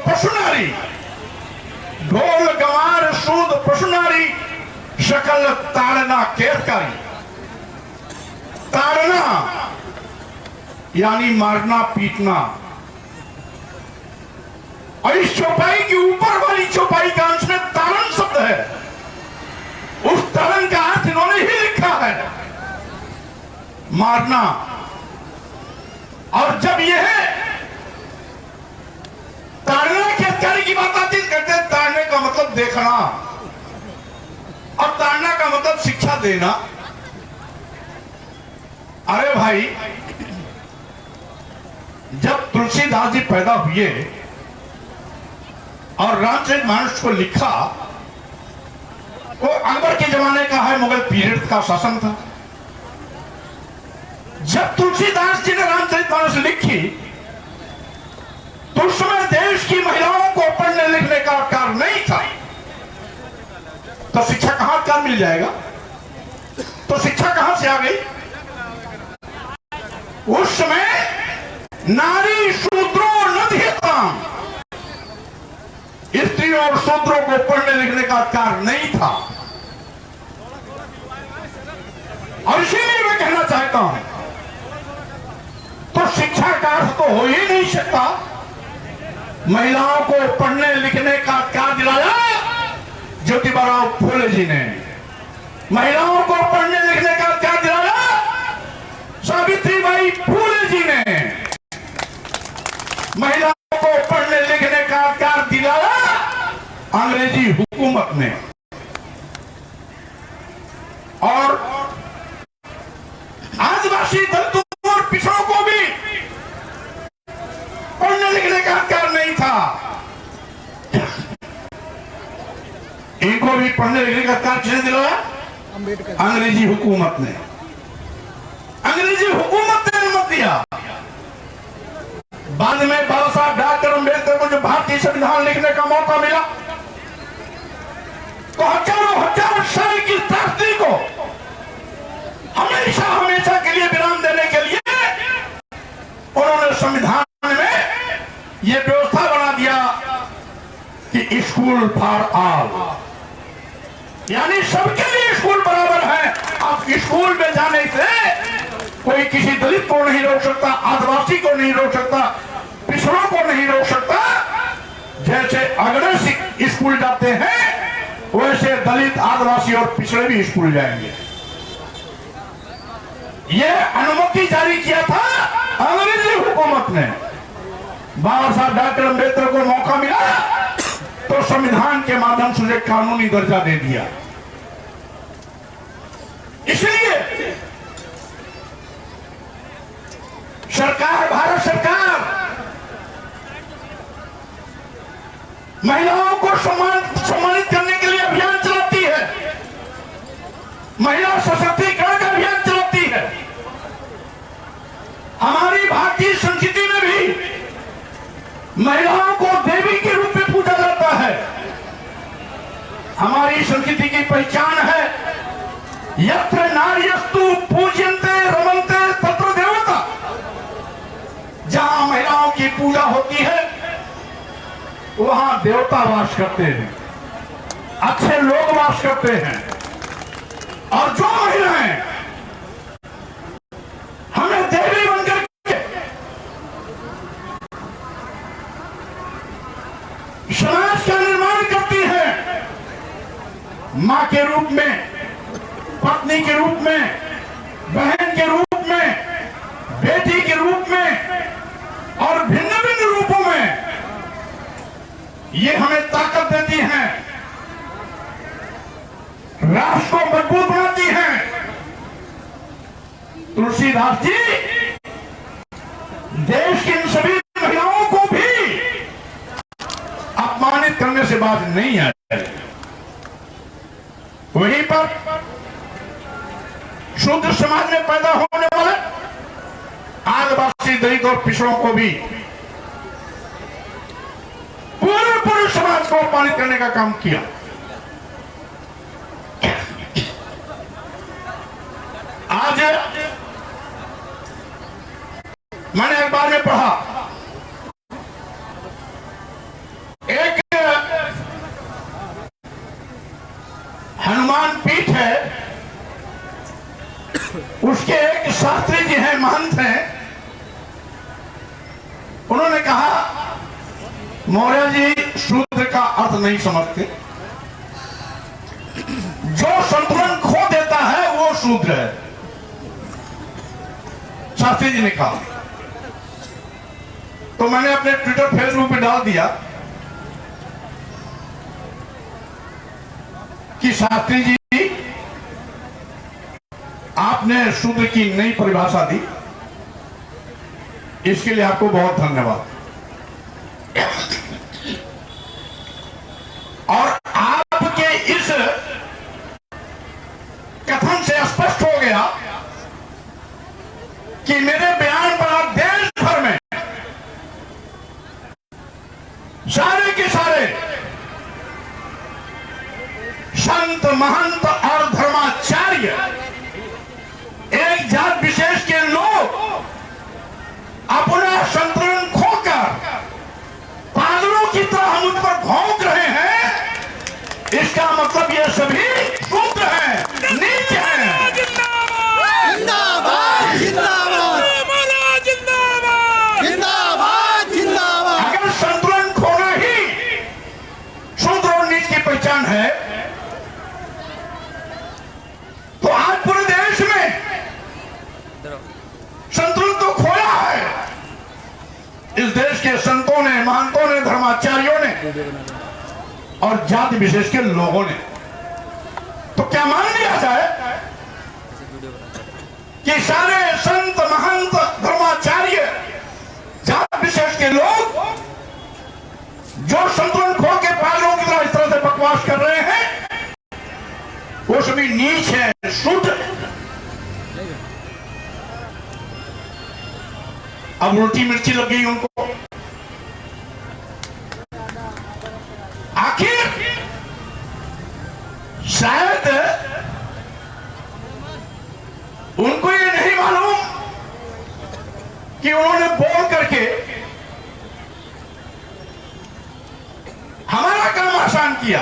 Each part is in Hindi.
पशुनारी, ढोल गंवार सूद पशुनारी, शकल ताड़ना केरकारी। ताड़ना यानी मारना पीटना, और इस चौपाई की ऊपर वाली चौपाई का अंश में ताड़न शब्द है। उस ताड़न का अर्थ इन्होंने ही लिखा है, मारना। और जब यह ताड़ना के अधिकारी की बात आती है, कहते हैं ताड़ने का मतलब देखना, और ताड़ना का मतलब शिक्षा देना। अरे भाई, जब तुलसीदास जी पैदा हुए और रामचरितमानस को लिखा, वो अकबर के जमाने का है, मुगल पीरियड का शासन था। जब तुलसीदास जी ने रामचरितमानस लिखी तो उस समय देश की महिलाओं को पढ़ने लिखने का अधिकार नहीं था, तो शिक्षा कहां का मिल जाएगा? तो शिक्षा कहां से आ गई? उस समय नारी शूद्रो नधियताम, स्त्रियों और शूद्रों को पढ़ने लिखने का अधिकार नहीं था। और इसीलिए मैं कहना चाहता हूं, तो शिक्षा का अर्थ तो हो ही नहीं सकता महिलाओं को पढ़ने लिखने का अधिकार दिलाया ज्योतिबा फूले जी ने। महिलाओं को पढ़ने लिखने का अधिकार दिलाया सावित्रीबाई फूले जी ने। महिलाओं को पढ़ने लिखने का अधिकार दिलाया अंग्रेजी हुकूमत ने। और आदिवासी दलितों और पिछड़ों को भी पढ़ने लिखने का अधिकार नहीं था। इनको भी पढ़ने लिखने का अधिकार किसने दिलाया? अंग्रेजी हुकूमत ने। अंग्रेजी हुकूमत ने अनुमति दिया। बाद में बाबा साहब डॉक्टर अम्बेडकर को जो भारतीय संविधान लिखने का मौका मिला, तो हजारों साल की त्रासदी को हमेशा हमेशा के लिए विराम देने के लिए उन्होंने संविधान में यह व्यवस्था बना दिया कि स्कूल फॉर ऑल, यानी सबके लिए स्कूल बराबर है। अब स्कूल में जाने से कोई किसी दलित को नहीं रोक सकता, आदिवासी को नहीं रोक सकता, पिछड़ों को नहीं रोक सकता। जैसे अग्रणी स्कूल जाते हैं वैसे दलित, आदिवासी और पिछड़े भी स्कूल जाएंगे। यह अनुमति जारी किया था अंग्रेजी हुकूमत ने। बाबा साहब डॉक्टर अम्बेडकर को मौका मिला तो संविधान के माध्यम से कानूनी दर्जा दे दिया। इसलिए सरकार, भारत सरकार महिलाओं को सम्मानित करने के लिए अभियान चलाती है, महिला सशक्तिकरण का अभियान चलाती है। हमारी भारतीय संस्कृति में भी महिलाओं को देवी के रूप में पूजा जाता है। हमारी संस्कृति की पहचान है यत्र नार्यस्तु पूज्यन्ते रमन्ते तत्र देवता। जहां महिलाओं की पूजा होती है वहां देवता वास करते हैं, अच्छे लोग वास करते हैं। और जो महिलाएं हमें देवी बनकर के समाज का निर्माण करती हैं, मां के रूप में, पत्नी के रूप में, बहन के रूप में, बेटी के रूप में और भिन्न भिन्न रूपों में, ये हमें ताकत देती हैं, राष्ट्र को मजबूत बनाती हैं। तुलसीदास जी देश की इन सभी महिलाओं को भी अपमानित करने से बात नहीं आए। वहीं पर शूद्र समाज में पैदा होने वाले आदिवासी, दलित और पिछड़ों को भी पूरे समाज को अपमानित करने का काम किया। आज मैंने अखबार में पढ़ा हनुमान पीठ है, उसके एक शास्त्री जी हैं, महंत हैं, उन्होंने कहा मौर्य जी शूद्र का अर्थ नहीं समझते, जो संतुलन खो देता है वो शूद्र है। शास्त्री जी ने कहा, तो मैंने अपने ट्विटर फेसबुक पे डाल दिया कि शास्त्री जी आपने शूद्र की नई परिभाषा दी, इसके लिए आपको बहुत धन्यवाद। और आपके इस कथन से स्पष्ट हो गया कि मेरे बयान पर आप देश भर में सारे के सारे संत महंत और धर्माचार्य, एक जात विशेष के लोग अपना संतुलन खोकर पागलों की तरह हम उन पर भौंक रहे हैं। इसका मतलब ये सभी शूद्र हैं, नीच हैं। जिंदाबाद जिंदाबाद जिंदाबाद जिंदाबाद। अगर संतुलन खोना ही शूद्र और नीच की पहचान है, तो आज पूरे देश में संतुलन तो खोया है। इस देश के संतों ने, महंतों ने, धर्माचार्यों ने और जाति विशेष के लोगों ने। तो क्या मान लिया जाए कि सारे संत महंत धर्माचार्य जाति विशेष के लोग जो संतुलन खो के पागलों की तरह इस तरह से बकवास कर रहे हैं, वो सभी नीच है, शूद्र। अब उल्टी मिर्ची लग गई उनको। आखिर शायद उनको ये नहीं मालूम कि उन्होंने बोल करके हमारा काम आसान किया।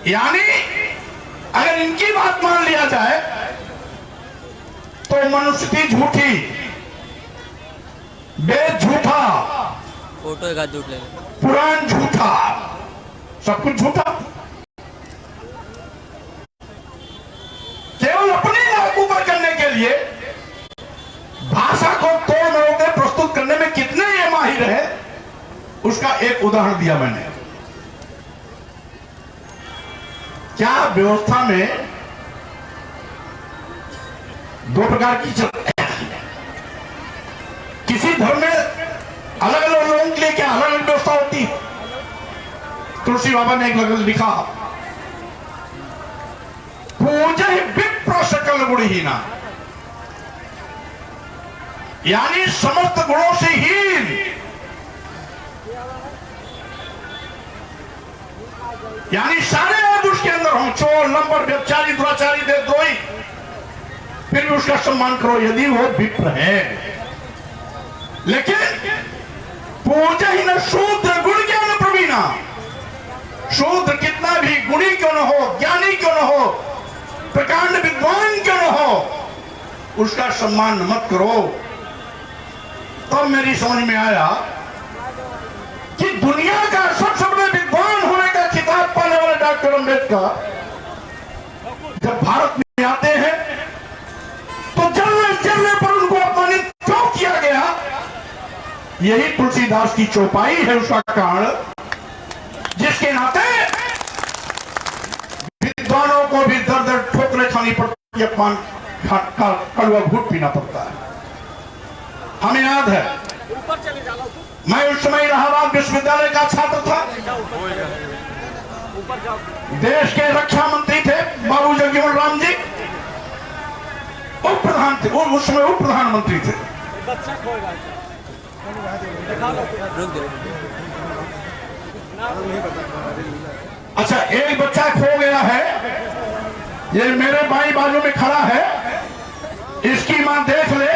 यानी अगर इनकी बात मान लिया जाए तो मनुष्य झूठी, वेद झूठा, फोटो एक आध झूठ ले, पुराण झूठा, सब कुछ झूठा। केवल अपनी नाक ऊपर करने के लिए भाषा को तोड़ मरोड़ के प्रस्तुत करने में कितने ये माहिर है, उसका एक उदाहरण दिया मैंने। क्या व्यवस्था में दो प्रकार की किसी धर्म में अलग अलग लोगों के लिए क्या अलग अलग व्यवस्था होती है? तुलसी बाबा ने एक लिखा, पूजा विप्र सकल गुणहीना, यानी समस्त गुणों से हीन। यानी सारे गुण उसके अंदर हो, चोर, लंबर, व्यभिचारी, दुराचारी, देशद्रोही, फिर भी उसका सम्मान करो यदि वो विप्र है। लेकिन पूजा ही न शूद्र गुण ज्ञान प्रवीणा, शूद्र कितना भी गुणी क्यों न हो, ज्ञानी क्यों न हो, प्रकांड विद्वान क्यों न हो, उसका सम्मान मत करो। तब मेरी समझ में आया कि दुनिया का सबसे बड़े विद्वान होने का खिताब पाने वाले डॉक्टर अम्बेडकर जब भारत में आते हैं तो जलने पर उनको अपमानित क्यों किया गया? यही तुलसीदास की चौपाई है उसका कारण, जिसके नाते विद्वानों को भी दर दर ठोकरें खानी पड़ती, अपमान का कड़वा घूंट पीना पड़ता है। हमें याद है, मैं उस समय इलाहाबाद विश्वविद्यालय का छात्र था। देश के रक्षा मंत्री थे बाबू जगजीवन राम जी, उप प्रधान थे, वो उस समय उप प्रधानमंत्री थे। अच्छा, एक बच्चा खो गया है, ये मेरे बाई बाजू में खड़ा है, इसकी मां देख ले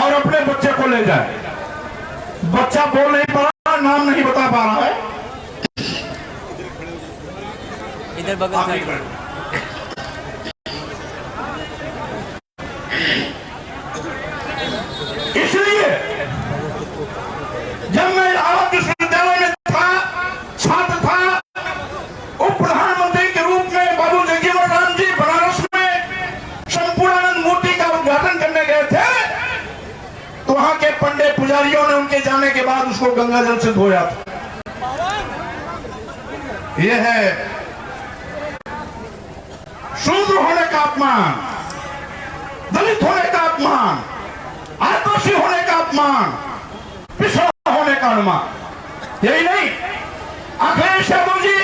और अपने बच्चे को ले जाए। बच्चा बोल नहीं पा रहा, नाम नहीं बता पा रहा है। इधर बगल आगे साइड में। बढ़ो। इसलिए जब मैं इलाहाबाद विश्वविद्यालय में था, छात्र था, उप प्रधानमंत्री के रूप में बाबू जगजीवन राम जी बनारस में संपूर्णानंद मूर्ति का उद्घाटन करने गए थे, तो वहां के पंडित पुजारियों ने उनके जाने के बाद उसको गंगा जल से धोया था। यह है शूद्र होने का अपमान, दलित होने का अपमान, आदिवासी होने का अपमान, पिछड़ा होने का अनुमान। यही नहीं, अखिलेश यादव जी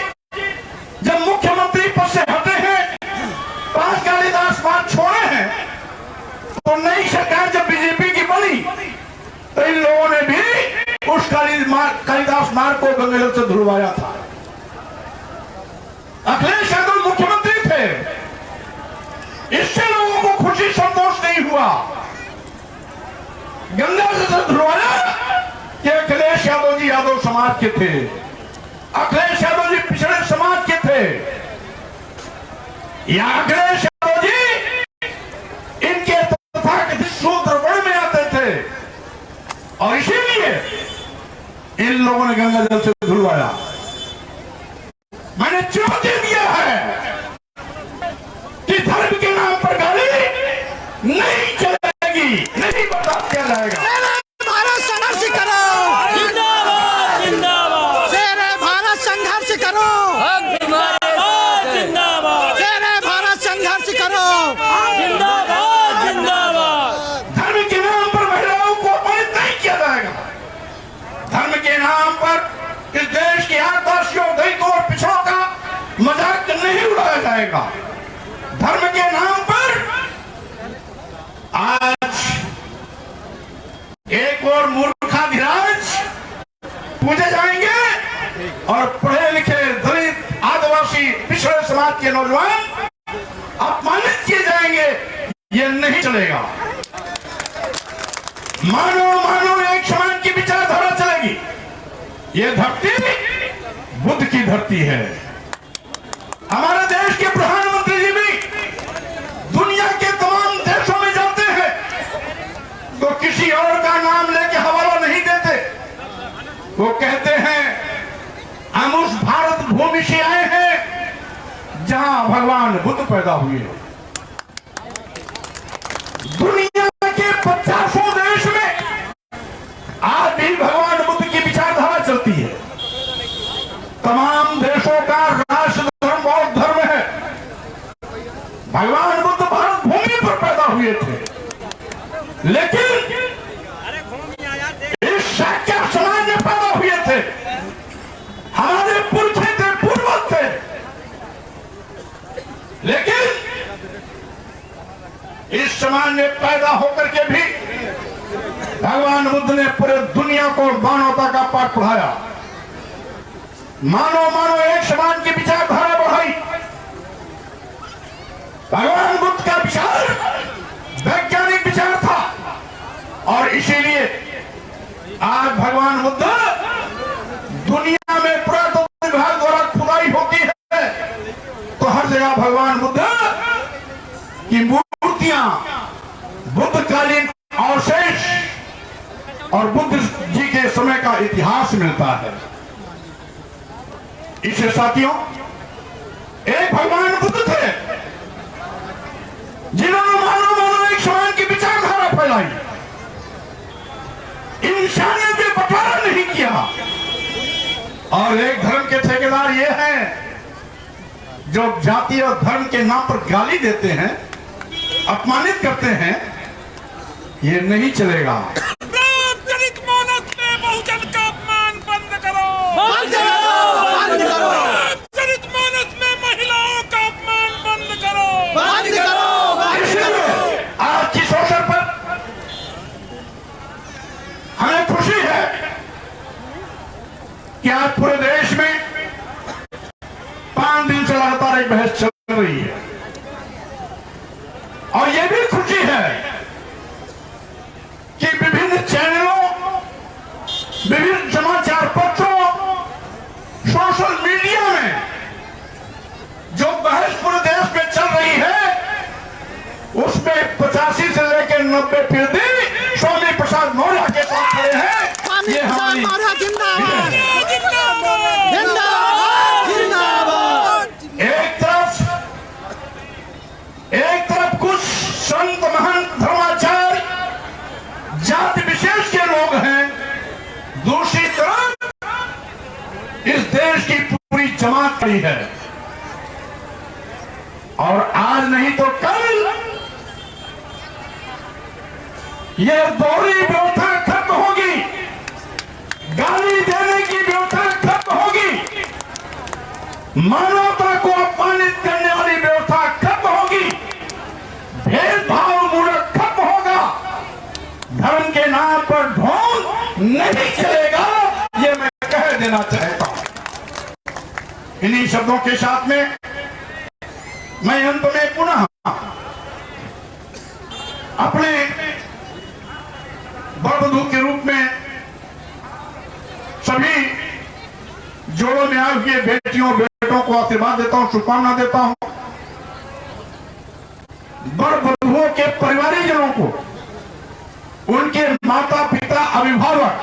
जब मुख्यमंत्री पद से हटे हैं, 5 कालिदास मार्ग छोड़े हैं, तो नई सरकार जब बीजेपी की बनी तो इन लोगों ने भी उस कालिदास मार्ग को गंगा जल से धुलवाया था। अखिलेश यादव मुख्यमंत्री थे, इससे लोगों को खुशी संतोष नहीं हुआ। गंगा जल से धुलवाया कि अखिलेश यादव जी यादव समाज के थे, अखिलेश यादव जी पिछड़े समाज के थे, या अखिलेश यादव जी इनके तथाकथित शूद्र वर्ण में आते थे, और इसीलिए इन लोगों ने गंगा जल से धुलवाया। मैंने चुनौती दिया है कि धर्म के नाम पर गाली नहीं चलेगी, नहीं बर्दाश्त किया जाएगा। भारत संघर्ष करो, जिंदाबाद जिंदाबाद, शेरे भारत संघर्ष करो, हक तुम्हारे साथ है। जिंदाबाद शेरे भारत संघर्ष करो, जिंदाबाद जिंदाबाद, धर्म के नाम पर महिलाओं को अपमानित नहीं किया जाएगा। धर्म के नाम पर इस देश के आदिवासियों, दलितों और पिछड़ों का मजाक नहीं उड़ाया जाएगा। धर्म के नाम पर आज एक और मूर्खाधिराज पूजे जाएंगे और पढ़े लिखे दलित, आदिवासी, पिछड़े समाज के नौजवान अपमानित किए जाएंगे। ये नहीं चलेगा। मानो मानो एक समान की विचारधारा चलेगी। ये धरती बुद्ध की धरती है। हमारे देश के प्रधानमंत्री जी भी दुनिया के तमाम देशों में जाते हैं तो किसी और का नाम लेके हवाला नहीं देते। वो कहते हैं हम उस भारत भूमि से आए हैं जहां भगवान बुद्ध पैदा हुए। दुनिया के 50 देश में आज भी भगवान बुद्ध की विचारधारा चलती है। तमाम देशों का राष्ट्र धर्म बौद्ध धर्म है। भगवान बुद्ध भारत भूमि पर पैदा हुए थे, लेकिन इस शाक्य समाज में पैदा हुए थे। हमारे पुरख थे, पूर्वज थे, लेकिन इस समाज में पैदा होकर के भी भगवान बुद्ध ने पूरे दुनिया को मानवता का पाठ पढ़ाया। मानो मानो एक समाज की विचारधारा बढ़ाई। भगवान बुद्ध का विचार वैज्ञानिक विचार था, और इसीलिए आज भगवान बुद्ध दुनिया में पुरातत्व विभाग द्वारा खुदाई होती है तो हर जगह भगवान बुद्ध की मूर्तियां, बुद्धकालीन अवशेष और बुद्ध जी के समय का इतिहास मिलता है। इससे साथियों, एक भगवान बुद्ध थे जिन्होंने मानो मानो एक समान की विचारधारा फैलाई, इंसानियत में बंटवारा नहीं किया। और एक धर्म के ठेकेदार ये हैं जो जाति और धर्म के नाम पर गाली देते हैं, अपमानित करते हैं। ये नहीं चलेगा। दलित मानस में बहुजन का अपमान बंद करो, बंद करो, बंद करो, दलित मानस में महिलाओं का अपमान बंद करो, बंद करो, बंद करो। आज की अवसर पर हमें खुशी है कि आज पूरे देश में 5 दिन से लगातार एक बहस चल रही है, और यह भी खुशी है कि विभिन्न चैनलों, विभिन्न समाचार पत्रों, सोशल मीडिया में 190% स्वामी प्रसाद मौर्य के साथ खड़े हैं। स्वामी ये प्रसाद हमारी मौर्य जिंदाबाद जिंदाबाद जिंदाबाद जिंदाबाद। एक तरफ कुछ संत महंत धर्माचार्य जाति विशेष के लोग हैं, दूसरी तरफ इस देश की पूरी जमात खड़ी है। और आज नहीं तो कल यह दोहरी व्यवस्था खत्म होगी, गाली देने की व्यवस्था खत्म होगी, मानवता को अपमानित करने वाली व्यवस्था खत्म होगी, भेदभाव मूलक खत्म होगा, धर्म के नाम पर ढोंग नहीं चलेगा। ये मैं कह देना चाहता हूं। इन्हीं शब्दों के साथ में मैं अंत में पुनः अपने बड़बधू के रूप में सभी जोड़ों में आए हुए बेटियों बेटों को आशीर्वाद देता हूं, शुभकामना देता हूं। बड़बधुओं के परिवारीजनों को, उनके माता पिता अभिभावक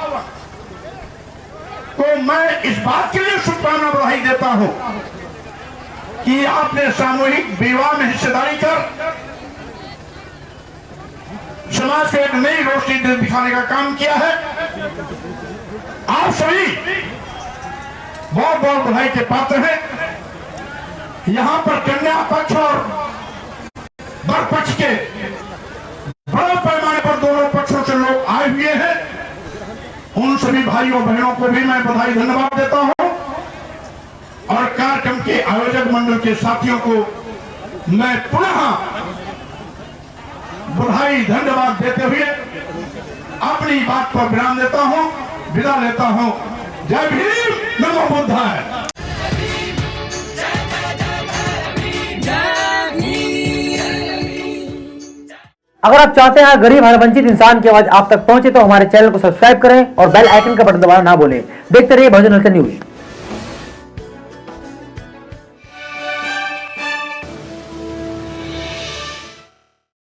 को मैं इस बात के लिए शुभकामना बधाई देता हूं कि आपने सामूहिक विवाह में हिस्सेदारी कर समाज को एक नई रोशनी दिखाने का काम किया है। आप सभी बहुत बहुत बधाई के पात्र हैं। यहां पर कन्या पक्ष और वर पक्ष के बड़े पैमाने पर दोनों पक्षों से लोग आए हुए हैं। उन सभी भाइयों बहनों को भी मैं बधाई धन्यवाद देता हूं और कार्यक्रम के आयोजक मंडल के साथियों को मैं पुनः बधाई धन्यवाद देते हुए अपनी बात पर विराम देता हूं, विदा लेता हूं। जय भीम, नमो बुद्धाय। अगर आप चाहते हैं गरीब हर वंचित इंसान की आवाज आप तक पहुंचे तो हमारे चैनल को सब्सक्राइब करें और बेल आइकन का बटन दबाना ना भूलें। देखते रहिए बहुजन न्यूज।